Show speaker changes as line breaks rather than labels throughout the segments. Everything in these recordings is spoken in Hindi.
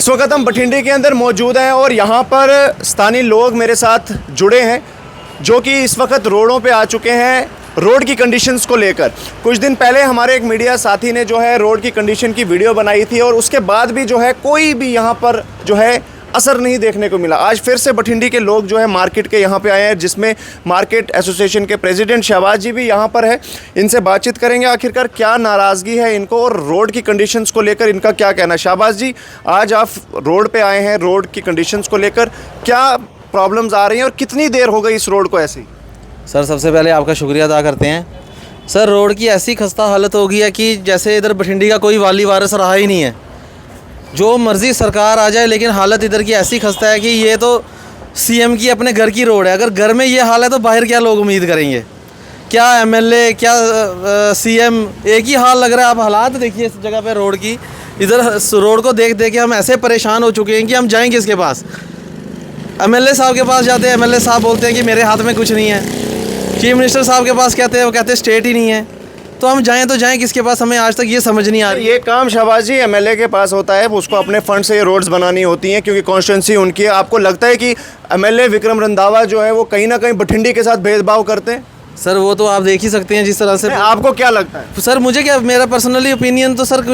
इस वक्त हम बठिंडे के अंदर मौजूद हैं और यहाँ पर स्थानीय लोग मेरे साथ जुड़े हैं जो कि इस वक्त रोडों पे आ चुके हैं रोड की कंडीशंस को लेकर। कुछ दिन पहले हमारे एक मीडिया साथी ने जो है रोड की कंडीशन की वीडियो बनाई थी और उसके बाद भी जो है कोई भी यहाँ पर जो है असर नहीं देखने को मिला। आज फिर से बठिंडी के लोग जो है मार्केट के यहाँ पे आए हैं, जिसमें मार्केट एसोसिएशन के प्रेसिडेंट शहबाज जी भी यहाँ पर है। इनसे बातचीत करेंगे आखिरकार क्या नाराज़गी है इनको और रोड की कंडीशंस को लेकर इनका क्या कहना है। शहबाज जी, आज आप रोड पे आए हैं, रोड की कंडीशंस को लेकर क्या प्रॉब्लम्स आ रही हैं और कितनी देर हो गई इस रोड को ऐसे ही?
सर, सबसे पहले आपका शुक्रिया अदा करते हैं। सर, रोड की ऐसी खस्ता हालत हो गई है कि जैसे इधर बठिंडी का कोई वाली वारिस रहा ही नहीं है। जो मर्ज़ी सरकार आ जाए, लेकिन हालत इधर की ऐसी खस्ता है कि ये तो सीएम की अपने घर की रोड है। अगर घर में ये हाल है तो बाहर क्या लोग उम्मीद करेंगे? क्या एमएलए, क्या सीएम, एक ही हाल लग रहा है। आप हालात देखिए इस जगह पे रोड की। इधर रोड को देख देख के हम ऐसे परेशान हो चुके हैं कि हम जाएंगे किसके पास? एमएलए साहब के पास जाते हैं, एमएलए साहब बोलते हैं कि मेरे हाथ में कुछ नहीं है। चीफ मिनिस्टर साहब के पास कहते हैं, वो कहते हैं स्टेट ही नहीं है। तो हम जाएं तो जाएं किसके पास? हमें आज तक ये समझ नहीं आ रही।
ये काम शहबाज जी एमएलए के पास होता है, उसको अपने फंड से ये रोड्स बनानी होती हैं क्योंकि कॉन्स्टिट्यूंसी उनकी है। आपको लगता है कि एमएलए विक्रम रंधावा जो है वो कहीं ना कहीं बठिंडी के साथ भेदभाव करते हैं?
सर, वो तो आप देख ही सकते हैं जिस तरह से।
आपको क्या लगता है?
सर, मुझे क्या, मेरा पर्सनली ओपिनियन तो सर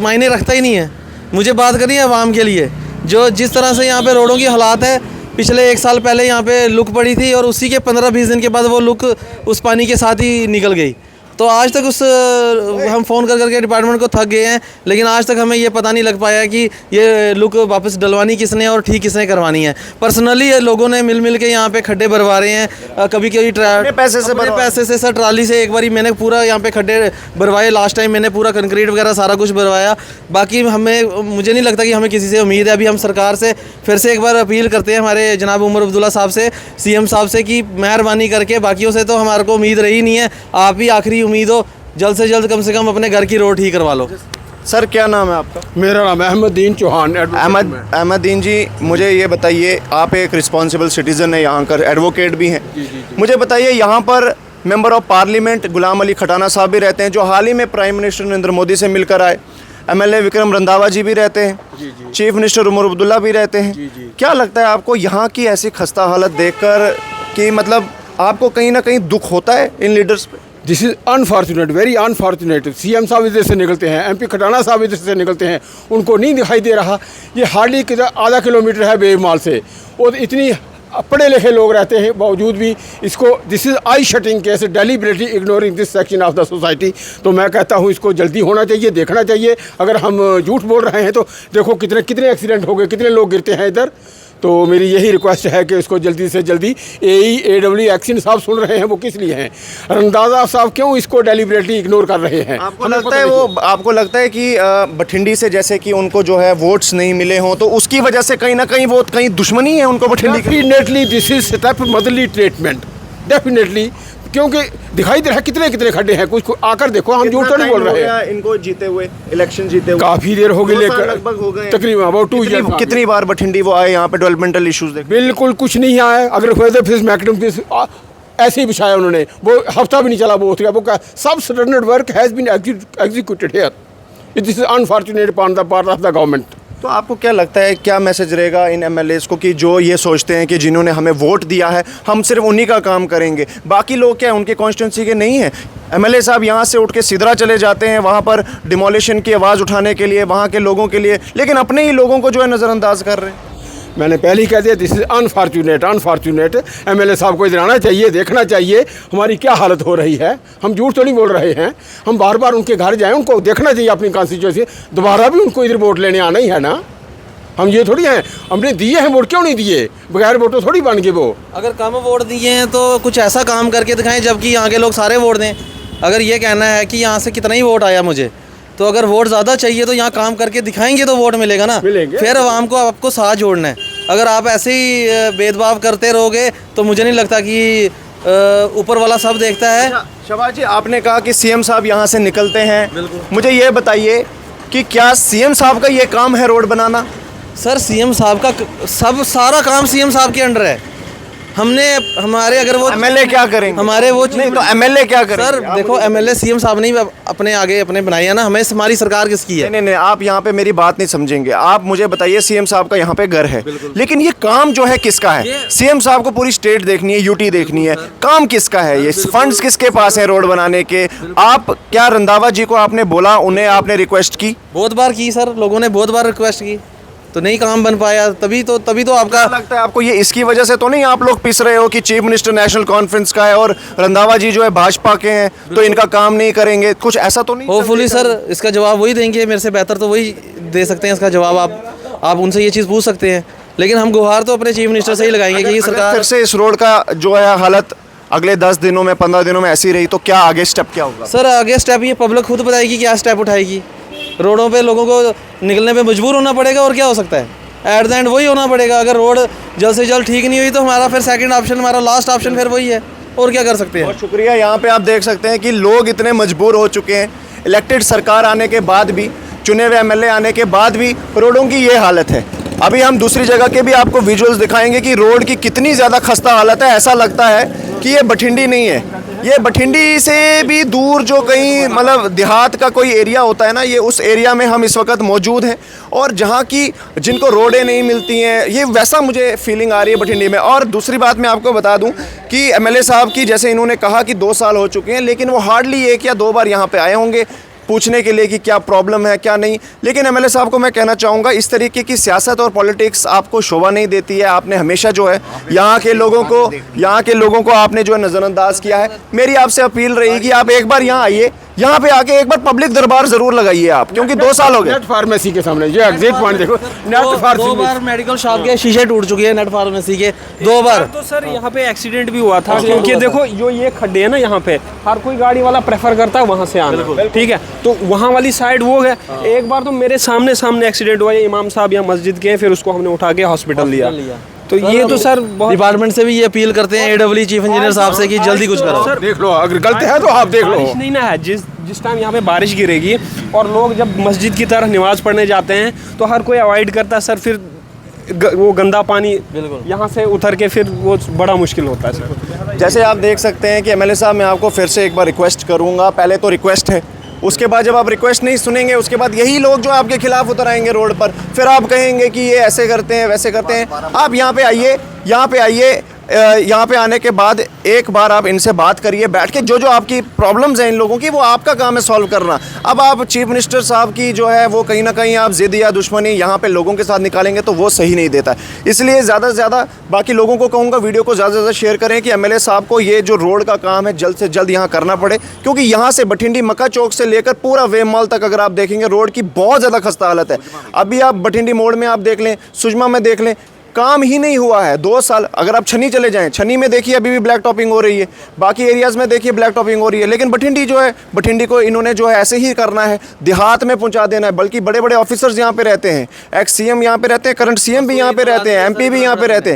मायने रखता ही नहीं है। मुझे बात करनी है आवाम के लिए। जो जिस तरह से यहाँ पे रोडों की हालात है, पिछले 1 साल पहले यहाँ पे लुक पड़ी थी और उसी के 15-20 दिन के बाद वो लुक उस पानी के साथ ही निकल गई। तो आज तक हम फ़ोन कर करके डिपार्टमेंट को थक गए हैं, लेकिन आज तक हमें ये पता नहीं लग पाया कि ये लुक वापस डलवानी किसने और ठीक किसने करवानी है। पर्सनली ये लोगों ने मिल के यहाँ पे खड्डे भरवा रहे हैं। कभी कभी पैसे से सर ट्राली से एक बारी मैंने पूरा यहाँ पे खड्डे भरवाए। लास्ट टाइम मैंने पूरा कंक्रीट वगैरह सारा कुछ भरवाया। बाकी मुझे नहीं लगता कि हमें किसी से उम्मीद है। अभी हम सरकार से फिर से एक बार अपील करते हैं, हमारे जनाब उमर अब्दुल्ला साहब से, सीएम साहब से, कि मेहरबानी करके बाकियों से तो हमारे को उम्मीद रही नहीं है, आप ही आखिरी उम्मीद हो, जल्द से जल्द कम से कम अपने घर की रोड ठीक करवा लो।
सर, क्या नाम है आपका?
मेरा नाम अहमदीन चौहान।
अहमदीन जी, मुझे ये बताइए, आप एक रिस्पॉन्सिबल सिटीज़न है, यहाँ का एडवोकेट भी हैं। मुझे बताइए, यहाँ पर member of parliament Ghulam Ali Khatana साहब भी रहते हैं जो हाल ही में प्राइम मिनिस्टर नरेंद्र मोदी से मिलकर आए। एमएलए विक्रम रंधावा जी भी रहते हैं। चीफ मिनिस्टर उमर अब्दुल्ला भी रहते हैं। क्या लगता है आपको यहाँ की ऐसी खस्ता हालत देखकर कि मतलब आपको कहीं ना कहीं दुख होता है इन लीडर्स पे?
This is unfortunate, very unfortunate. CM साहब इधर से निकलते हैं, एमपी खटाना साहब इधर से निकलते हैं, उनको नहीं दिखाई दे रहा। ये हार्डली आधा किलोमीटर है बेगमाल से, और इतनी पढ़े लिखे लोग रहते हैं बावजूद भी इसको, this is I shutting case, deliberately ignoring this section of the society. तो मैं कहता हूँ इसको जल्दी होना चाहिए, देखना चाहिए। अगर हम झूठ बोल रहे हैं तो देखो कितने कितने एक्सीडेंट हो गए, कितने लोग गिरते हैं इधर। तो मेरी यही रिक्वेस्ट है कि इसको जल्दी से जल्दी AEAW एक्शन साहब सुन रहे हैं, वो किस लिए हैं? रंधावा साहब क्यों इसको डेलिबरेटली इग्नोर कर रहे हैं?
आपको लगता है कि बठिंडी से जैसे कि उनको जो है वोट्स नहीं मिले हों तो उसकी वजह से कहीं ना कहीं वो कहीं दुश्मनी है उनको बठिंडी की?
Definitely this is step motherly treatment, definitely. क्योंकि दिखाई दे रहा है कितने कितने खड्डे हैं। कुछ आकर देखो, हम झूठ तो नहीं बोल रहे हैं।
इनको जीते हुए, इलेक्शन जीते हुए
काफ़ी देर हो गई, लेकर
लगभग हो गए
तकरीबन अबाउट 2 ईयर।
कितनी बार बठिंडी वो आए यहाँ पे डेवलपमेंटल इश्यूज देख?
बिल्कुल कुछ नहीं आया। अगर फिर मैकेनिज्म ऐसे ही बिछाया उन्होंने, वो हफ्ता भी नहीं चला, वो हो गया। सब standard work has been executed here. It is unfortunate on the part of the government.
तो आपको क्या लगता है, क्या मैसेज रहेगा इन एमएलएस को कि जो ये सोचते हैं कि जिन्होंने हमें वोट दिया है हम सिर्फ उन्हीं का काम करेंगे, बाकी लोग क्या उनके कॉन्स्टिट्यूंसी के नहीं हैं? एमएलए साहब यहाँ से उठ के सिदरा चले जाते हैं वहाँ पर डिमोलिशन की आवाज़ उठाने के लिए वहाँ के लोगों के लिए, लेकिन अपने ही लोगों को जो है नज़रअंदाज कर रहे हैं।
मैंने पहले ही कह दिया, दिस इज़ अनफॉर्चुनेट। एमएलए साहब को इधर आना चाहिए, देखना चाहिए हमारी क्या हालत हो रही है। हम झूठ तो नहीं बोल रहे हैं। हम बार बार उनके घर जाएं, उनको देखना चाहिए अपनी कॉन्स्टिट्यूंसी। दोबारा भी उनको इधर वोट लेने आना ही है ना। हम ये थोड़ी हैं, हमने दिए हैं वोट, क्यों नहीं दिए? बगैर वोटों थोड़ी बन गए वो।
अगर कम वोट दिए हैं तो कुछ ऐसा काम करके दिखाएं जबकि यहाँ के लोग सारे वोट दें। अगर ये कहना है कि यहाँ से कितना ही वोट आया मुझे, तो अगर वोट ज़्यादा चाहिए तो यहाँ काम करके दिखाएंगे तो वोट मिलेगा ना। फिर आवाम को आपको साथ जोड़ना है। अगर आप ऐसे ही भेदभाव करते रहोगे तो मुझे नहीं लगता कि ऊपर वाला सब देखता है।
शहबाज जी, आपने कहा कि सीएम साहब यहाँ से निकलते हैं, मुझे ये बताइए कि क्या सीएम साहब का ये काम है रोड बनाना?
सर, सीएम साहब का सारा काम सीएम साहब के अंडर है। हमने हमारे अगर वो
एमएलए क्या करेंगे?
हमारे वो
नहीं तो एमएलए क्या करेंगे?
सर देखो एमएलए सीएम साहब ने ही अपने आगे अपने बनाए हैं ना, हमें हमारी सरकार किसकी है?
नहीं नहीं आप यहाँ पे मेरी बात नहीं समझेंगे। आप मुझे बताइए, सीएम साहब का यहाँ पे घर है, लेकिन ये काम जो है किसका है? सीएम साहब को पूरी स्टेट देखनी है, यूटी देखनी है, काम किसका है? ये फंड्स किसके पास है रोड बनाने के? आप क्या रंधावा जी को आपने बोला, उन्हें आपने रिक्वेस्ट की?
बहुत बार की सर, लोगों ने बहुत बार रिक्वेस्ट की तो नहीं काम बन पाया। तभी तो आपका
क्या लगता है आपको ये इसकी वजह से तो नहीं आप लोग पिस रहे हो कि चीफ मिनिस्टर नेशनल कॉन्फ्रेंस का है और रंधावा जी जो है भाजपा के हैं तो इनका काम नहीं करेंगे? कुछ ऐसा तो नहीं?
होपफुली सर इसका जवाब वही देंगे, मेरे से बेहतर तो वही दे सकते हैं इसका जवाब। आप उनसे ये चीज़ पूछ सकते हैं, लेकिन हम गुहार तो अपने चीफ मिनिस्टर से ही लगाएंगे कि ये
अगर
सरकार
फिर से इस रोड का जो है हालत अगले 10 दिनों में 15 दिनों में ऐसी रही तो क्या आगे स्टेप क्या होगा?
सर आगे स्टेप ये पब्लिक खुद बताएगी क्या स्टेप उठाएगी। रोडों पे लोगों को निकलने पे मजबूर होना पड़ेगा और क्या हो सकता है, एट द एंड वही होना पड़ेगा। अगर रोड जल्द से जल्द ठीक नहीं हुई तो हमारा फिर सेकंड ऑप्शन, हमारा लास्ट ऑप्शन फिर वही है, और क्या कर सकते हैं।
बहुत शुक्रिया। यहाँ पे आप देख सकते हैं कि लोग इतने मजबूर हो चुके हैं, इलेक्टेड सरकार आने के बाद भी, चुने हुए एमएलए आने के बाद भी रोडों की ये हालत है। अभी हम दूसरी जगह के भी आपको विजुअल्स दिखाएंगे कि रोड की कितनी ज़्यादा खस्ता हालत है। ऐसा लगता है कि ये बठिंडी नहीं है, ये बठिंडी से भी दूर जो कहीं मतलब देहात का कोई एरिया होता है ना, ये उस एरिया में हम इस वक्त मौजूद हैं। और जहाँ की जिनको रोडें नहीं मिलती हैं, ये वैसा मुझे फीलिंग आ रही है बठिंडी में। और दूसरी बात मैं आपको बता दूं कि एमएलए साहब की, जैसे इन्होंने कहा कि 2 साल हो चुके हैं, लेकिन वो हार्डली 1 या 2 बार यहाँ पे आए होंगे पूछने के लिए कि क्या प्रॉब्लम है क्या नहीं। लेकिन एमएलए साहब को मैं कहना चाहूँगा, इस तरीके की सियासत और पॉलिटिक्स आपको शोभा नहीं देती है। आपने हमेशा जो है यहाँ के लोगों को आपने जो है नज़रअंदाज किया है। मेरी आपसे अपील रहेगी, आप एक बार यहाँ आइए, यहाँ पे आके एक बार पब्लिक दरबार जरूर लगाइए आप, क्योंकि 2 साल हो गए।
नेट फार्मेसी के सामने ये एग्जैक्ट पॉइंट देखो, नेट
दो
फार्मेसी
बार मेडिकल शॉप के शीशे टूट चुके हैं, नेट फार्मेसी के 2 बार।
तो सर यहाँ पे एक्सीडेंट भी हुआ था, क्योंकि देखो जो ये खड्डे हैं ना, यहाँ पे हर कोई गाड़ी वाला प्रेफर करता है वहाँ से आना, ठीक है। तो वहाँ वाली साइड वो है। एक बार तो मेरे सामने एक्सीडेंट हुआ, ये इमाम साहब यहाँ मस्जिद के, फिर उसको हमने उठा के हॉस्पिटल लिया। तो ये तो सर बहुत
डिपार्टमेंट से भी ये अपील करते हैं एडब्ल्यू चीफ इंजीनियर साहब से कि जल्दी कुछ करो।
देख लो, अगर गलत है तो आप देख लो।
बारिश नहीं ना है, जिस टाइम यहाँ पे बारिश गिरेगी और लोग जब मस्जिद की तरफ नमाज पढ़ने जाते हैं तो हर कोई अवॉइड करता है सर, फिर वो गंदा पानी यहाँ से उतर के फिर वो बड़ा मुश्किल होता है सर।
जैसे आप देख सकते हैं कि एमएलए साहब, मैं आपको फिर से एक बार रिक्वेस्ट करूंगा। पहले तो रिक्वेस्ट है, उसके बाद जब आप रिक्वेस्ट नहीं सुनेंगे, उसके बाद यही लोग जो आपके खिलाफ उतर आएंगे रोड पर, फिर आप कहेंगे कि ये ऐसे करते हैं वैसे करते हैं। आप यहाँ पे आइए, यहाँ पे आने के बाद एक बार आप इनसे बात करिए बैठ के। जो आपकी प्रॉब्लम्स हैं इन लोगों की, वो आपका काम है सॉल्व करना। अब आप चीफ मिनिस्टर साहब की जो है वो कहीं ना कहीं आप ज़िद या दुश्मनी यहाँ पे लोगों के साथ निकालेंगे तो वो सही नहीं देता। इसलिए ज़्यादा से ज़्यादा बाकी लोगों को कहूँगा, वीडियो को ज़्यादा से ज़्यादा शेयर करें कि एमएलए साहब को ये जो रोड का काम है जल्द से जल्द यहाँ करना पड़े, क्योंकि यहाँ से बठिंडी मक्का चौक से लेकर पूरा वेब मॉल तक अगर आप देखेंगे रोड की बहुत ज़्यादा खस्ता हालत है। अभी आप बठिंडी मोड़ में आप देख लें, सुषमा में देख लें, काम ही नहीं हुआ है 2 साल। अगर आप छन्नी चले जाएं, छन्नी में देखिए अभी भी ब्लैक टॉपिंग हो रही है, बाकी एरियाज़ में देखिए ब्लैक टॉपिंग हो रही है। लेकिन बठिंडी जो है, बठिंडी को इन्होंने जो है ऐसे ही करना है, देहात में पहुंचा देना है। बल्कि बड़े बड़े ऑफिसर्स यहाँ पे रहते हैं, एक्स सीएम यहाँ पे रहते हैं, करंट सीएम भी यहाँ पे रहते हैं, एमपी भी यहाँ पे रहते हैं।